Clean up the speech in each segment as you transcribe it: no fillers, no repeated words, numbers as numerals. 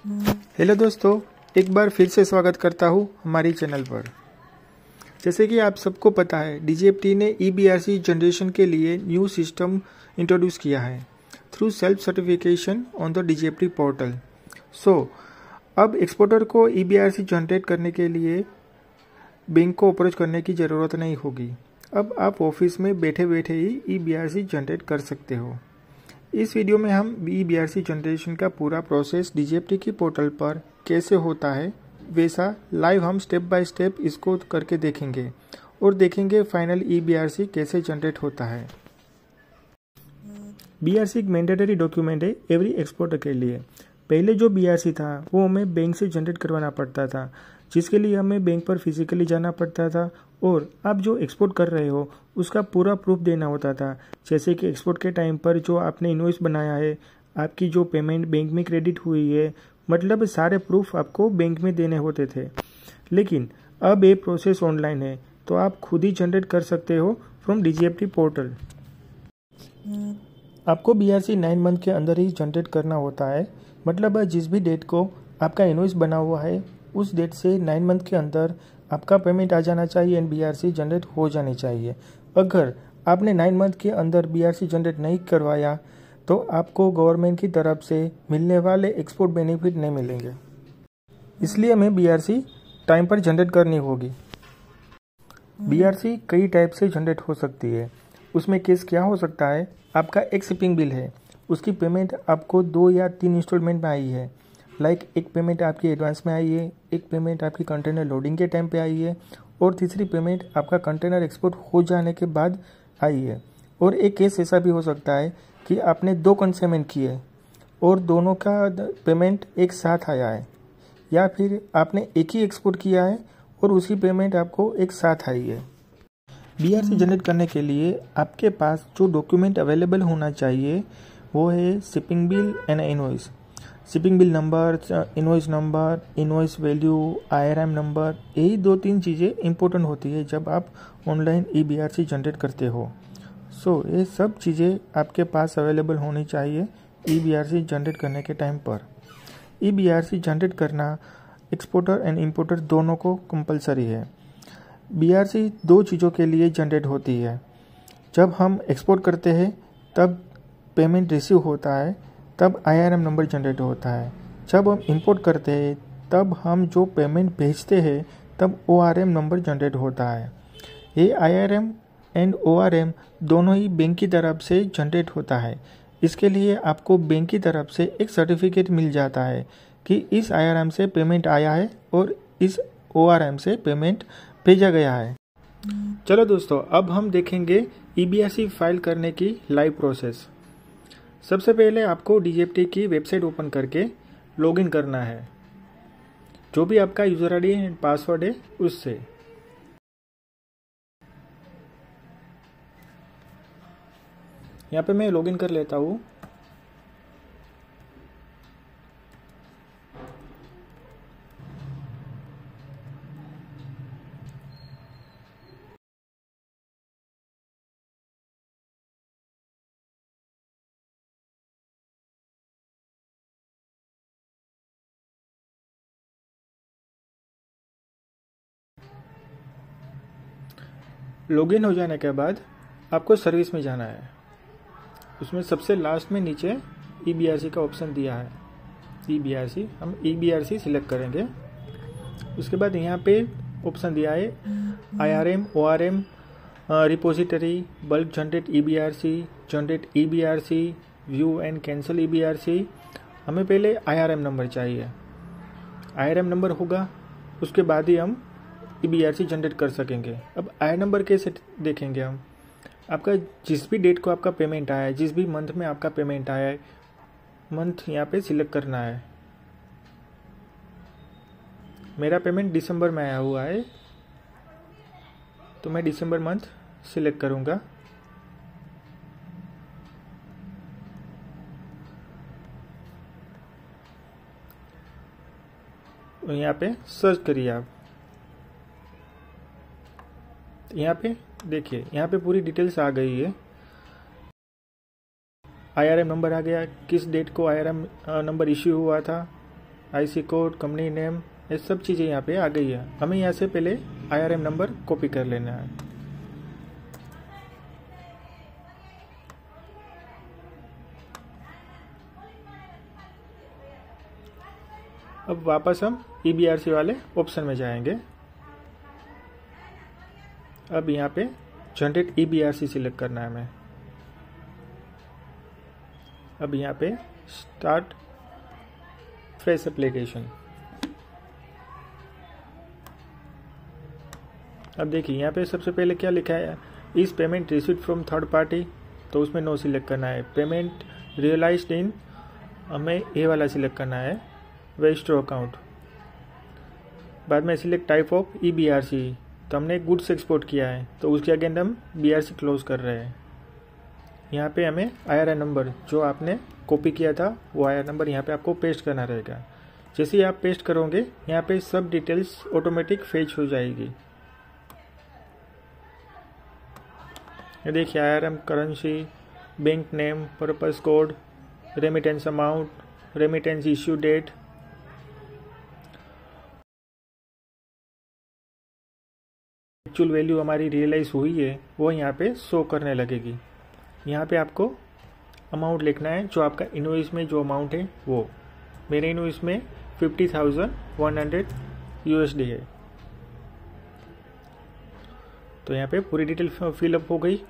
Hello दोस्तों, एक बार फिर से स्वागत करता हूँ हमारी चैनल पर। जैसे कि आप सबको पता है, डीजीएफटी ने ईबीआरसी जनरेशन के लिए न्यू सिस्टम इंट्रोड्यूस किया है through self certification on the DGFT portal. अब एक्सपोर्टर को ईबीआरसी जनरेट करने के लिए बैंक को अप्रोच करने की ज़रूरत नहीं होगी। अब आप ऑफिस में बैठे बैठे ही ईबीआरसी जनरेट कर सकते हो। इस वीडियो में हम ईबीआरसी जनरेशन का पूरा प्रोसेस डीजीएफटी की पोर्टल पर कैसे होता है वैसा लाइव हम स्टेप बाय स्टेप इसको करके देखेंगे और देखेंगे फाइनल ईबीआरसी कैसे जनरेट होता है। बीआरसी एक मैंडेटरी डॉक्यूमेंट है एवरी एक्सपोर्टर के लिए। पहले जो बीआरसी था वो हमें बैंक से जनरेट करवाना पड़ता था, जिसके लिए हमें बैंक पर फिजिकली जाना पड़ता था और आप जो एक्सपोर्ट कर रहे हो उसका पूरा प्रूफ देना होता था। जैसे कि एक्सपोर्ट के टाइम पर जो आपने इनवॉइस बनाया है, आपकी जो पेमेंट बैंक में क्रेडिट हुई है, मतलब सारे प्रूफ आपको बैंक में देने होते थे। लेकिन अब ये प्रोसेस ऑनलाइन है, तो आप खुद ही जनरेट कर सकते हो फ्रॉम डीजीएफटी पोर्टल। आपको बीआरसी 9 मंथ के अंदर ही जनरेट करना होता है, मतलब जिस भी डेट को आपका इनवॉइस बना हुआ है उस डेट से 9 मंथ के अंदर आपका पेमेंट आ जाना चाहिए एंड बीआरसी जनरेट हो जानी चाहिए। अगर आपने 9 मंथ के अंदर बीआरसी जनरेट नहीं करवाया तो आपको गवर्नमेंट की तरफ से मिलने वाले एक्सपोर्ट बेनिफिट नहीं मिलेंगे। इसलिए हमें बीआरसी टाइम पर जनरेट करनी होगी। बीआरसी कई टाइप से जनरेट हो सकती है। उसमें केस क्या हो सकता है, आपका एक शिपिंग बिल है, उसकी पेमेंट आपको 2 या 3 इंस्टॉलमेंट में आई है। एक पेमेंट आपकी एडवांस में आई है, एक पेमेंट आपकी कंटेनर लोडिंग के टाइम पे आई है और तीसरी पेमेंट आपका कंटेनर एक्सपोर्ट हो जाने के बाद आई है। और एक केस ऐसा भी हो सकता है कि आपने 2 कंसाइनमेंट किए और दोनों का पेमेंट एक साथ आया है, या फिर आपने एक ही एक्सपोर्ट किया है और उसकी पेमेंट आपको एक साथ आई है। बीआरसी जनरेट करने के लिए आपके पास जो डॉक्यूमेंट अवेलेबल होना चाहिए वो है shipping bill and invoice. Shipping bill number, invoice value, IRM number, यही 2-3 चीज़ें इंपॉर्टेंट होती है जब आप ऑनलाइन ईबीआरसी जनरेट करते हो। ये सब चीज़ें आपके पास अवेलेबल होनी चाहिए ईबीआरसी जनरेट करने के टाइम पर। ईबीआरसी जनरेट करना एक्सपोर्टर एंड इंपोर्टर दोनों को कंपलसरी है। बीआरसी 2 चीज़ों के लिए जनरेट होती है। जब हम एक्सपोर्ट करते हैं तब पेमेंट रिसीव होता है, तब आईआरएम नंबर जनरेट होता है। जब हम इंपोर्ट करते हैं तब हम जो पेमेंट भेजते हैं तब ओआरएम नंबर जनरेट होता है। ये आईआरएम एंड ओआरएम दोनों ही बैंक की तरफ से जनरेट होता है। इसके लिए आपको बैंक की तरफ से एक सर्टिफिकेट मिल जाता है कि इस आईआरएम से पेमेंट आया है और इस ओआरएम से पेमेंट भेजा गया है। चलो दोस्तों, अब हम देखेंगे ईबीआरसी फाइल करने की लाइव प्रोसेस। सबसे पहले आपको डीजीएफटी की वेबसाइट ओपन करके लॉगिन करना है, जो भी आपका यूजर आईडी एंड पासवर्ड है उससे। यहाँ पे मैं लॉगिन कर लेता हूँ। लॉगिन हो जाने के बाद आपको सर्विस में जाना है। उसमें सबसे लास्ट में नीचे ईबीआरसी का ऑप्शन दिया है, ईबीआरसी। हम ईबीआरसी सिलेक्ट करेंगे। उसके बाद यहाँ पे ऑप्शन दिया है IRM, ORM, repository, bulk generate eBRC, view and cancel eBRC. हमें पहले आईआरएम नंबर चाहिए। आईआरएम नंबर होगा उसके बाद ही हम ईबीआरसी जनरेट कर सकेंगे। अब आई नंबर कैसे देखेंगे हम, आपका जिस भी डेट को आपका पेमेंट आया है, जिस भी मंथ में आपका पेमेंट आया है, मंथ यहाँ पे सिलेक्ट करना है। मेरा पेमेंट दिसंबर में आया हुआ है तो मैं दिसंबर मंथ सिलेक्ट करूँगा। यहाँ पे सर्च करिए आप। यहाँ पे देखिए, यहाँ पे पूरी डिटेल्स आ गई है। आईआरएम नंबर आ गया, किस डेट को आईआरएम नंबर इश्यू हुआ था, आईसी कोड, कंपनी नेम, ये सब चीज़ें यहाँ पे आ गई है। हमें यहाँ से पहले IRM नंबर कॉपी कर लेना है। अब वापस हम EBRC वाले ऑप्शन में जाएंगे। अब यहाँ पे जनरेट EBRC सिलेक्ट करना है हमें। अब यहाँ पे स्टार्ट फ्रेश एप्लीकेशन। अब देखिए यहाँ पे सबसे पहले क्या लिखा है, इस payment received from third party, तो उसमें नो सिलेक्ट करना है। पेमेंट रियलाइज्ड इन, हमें ये वाला सिलेक्ट करना है, वेस्ट्रो अकाउंट। बाद में सिलेक्ट टाइप ऑफ EBRC, तो हमने गुड्स एक्सपोर्ट किया है तो उसके अगेंस्ट हम BRC क्लोज कर रहे हैं। यहाँ पे हमें IRN नंबर जो आपने कॉपी किया था वो IRN नंबर यहाँ पे आपको पेस्ट करना रहेगा। जैसे ही आप पेस्ट करोगे यहाँ पे सब डिटेल्स ऑटोमेटिक फेच हो जाएगी। ये देखिए IRM currency, bank name, purpose code, remittance amount, remittance issue date, actual value हमारी रियलाइज हुई है वो यहाँ पे शो करने लगेगी। यहाँ पे आपको अमाउंट लिखना है, जो आपका इनवॉइस में जो अमाउंट है वो। मेरे इनवॉइस में 50,100 USD है। तो यहाँ पे पूरी डिटेल फिलअप हो गई।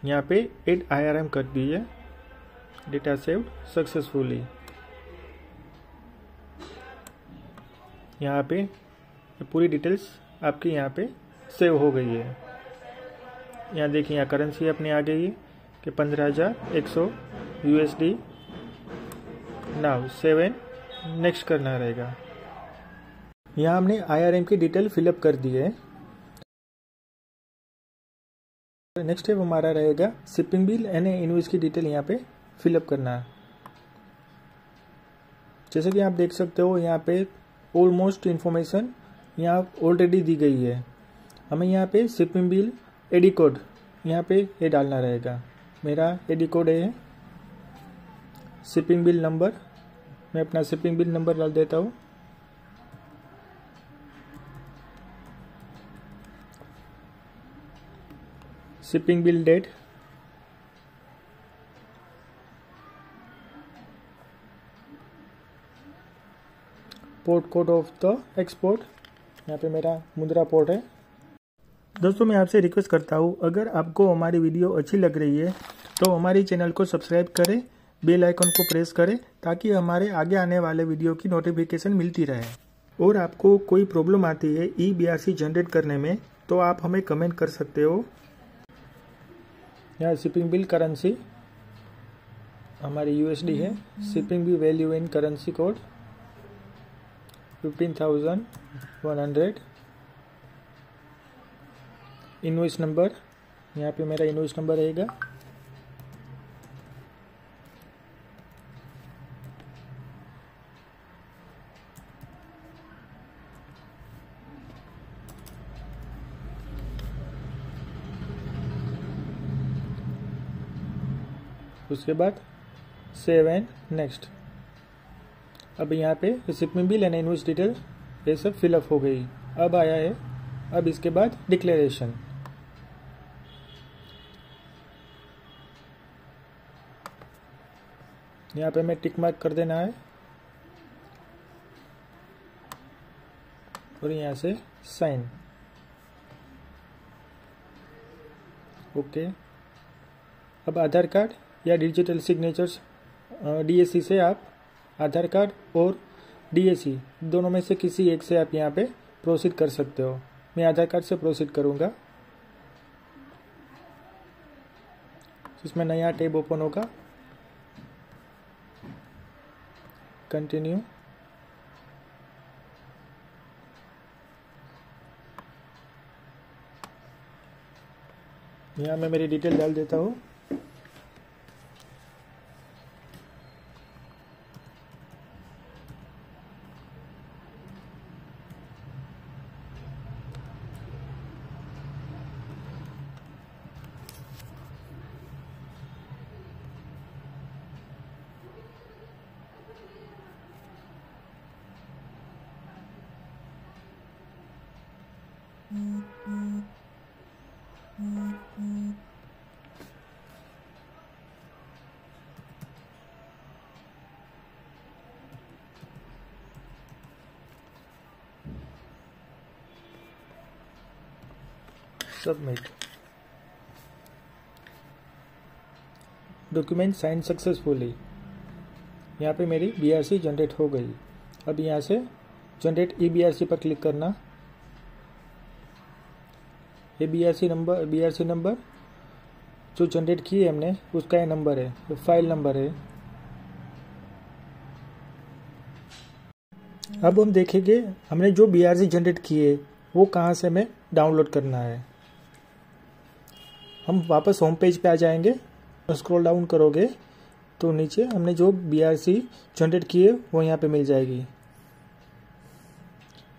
यहाँ पे एड IRM कर दीजिए, डेटा सेव्ड सक्सेसफुली। यहाँ पे पूरी डिटेल्स आपकी यहाँ पे सेव हो गई है। यहाँ देखिए यहाँ करेंसी अपनी आ गई है कि 15,100 USD। नाउ 7 नेक्स्ट करना रहेगा। यहाँ हमने IRM की डिटेल फिलअप कर दी है। नेक्स्ट स्टेप हमारा रहेगा शिपिंग बिल एंड इनवॉइस की डिटेल यहाँ पे फिलअप करना है। जैसे कि आप देख सकते हो यहाँ पे ऑलमोस्ट इन्फॉर्मेशन यहाँ ऑलरेडी दी गई है। हमें यहाँ पे शिपिंग बिल एडी कोड यहाँ पे ये डालना रहेगा। मेरा एडी कोड है शिपिंग बिल नंबर, मैं अपना शिपिंग बिल नंबर डाल देता हूँ। Shipping bill date, port code of the export, यहाँ पे मेरा मुद्रा पोर्ट है। दोस्तों मैं आपसे रिक्वेस्ट करता हूँ, अगर आपको हमारी वीडियो अच्छी लग रही है तो हमारी चैनल को सब्सक्राइब करें, बेल आइकन को प्रेस करें ताकि हमारे आगे आने वाले वीडियो की नोटिफिकेशन मिलती रहे। और आपको कोई प्रॉब्लम आती है EBRC जनरेट करने में तो आप हमें कमेंट कर सकते हो। यहाँ शिपिंग बिल करेंसी हमारी USD है। Shipping bill value in currency code 15,100। Invoice number, यहाँ पे मेरा इनवॉइस नंबर रहेगा। उसके बाद सेव एंड नेक्स्ट। अब यहाँ पे shipping bill and invoice detail ये सब फिलअप हो गई। अब आया है अब इसके बाद डिक्लेरेशन। यहाँ पे मैं टिक मार्क कर देना है और यहाँ से साइन। ओके। अब आधार कार्ड या डिजिटल सिग्नेचर्स DAC से आप आधार कार्ड और DAC दोनों में से किसी एक से आप यहाँ पे प्रोसीड कर सकते हो। मैं आधार कार्ड से प्रोसीड करूँगा। इसमें नया टैब ओपन होगा। कंटिन्यू। यहाँ मैं मेरी डिटेल डाल देता हूँ। सबमिट। Document sign successfully. यहाँ पे मेरी BRC जनरेट हो गई। अब यहाँ से जनरेट eBRC पर क्लिक करना। ये BRC नंबर जो जनरेट किए हमने उसका ये नंबर है, ये फाइल नंबर है। अब हम देखेंगे हमने जो BRC जनरेट किए वो कहाँ से हमें डाउनलोड करना है। हम वापस होम पेज पे आ जाएंगे, स्क्रॉल डाउन करोगे तो नीचे हमने जो BRC जनरेट किए वो यहाँ पे मिल जाएगी।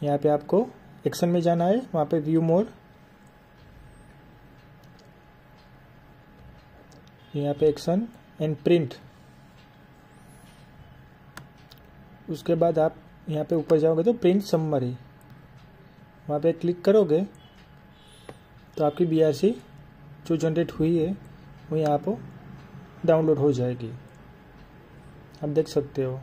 यहाँ पे आपको एक्शन में जाना है, वहाँ पे व्यू मोर, यहाँ पे एक्शन एंड प्रिंट। उसके बाद आप यहाँ पे ऊपर जाओगे तो प्रिंट समरी, वहाँ पे क्लिक करोगे तो आपकी BRC जो जनरेट हुई है वो यहाँ पर डाउनलोड हो जाएगी। आप देख सकते हो।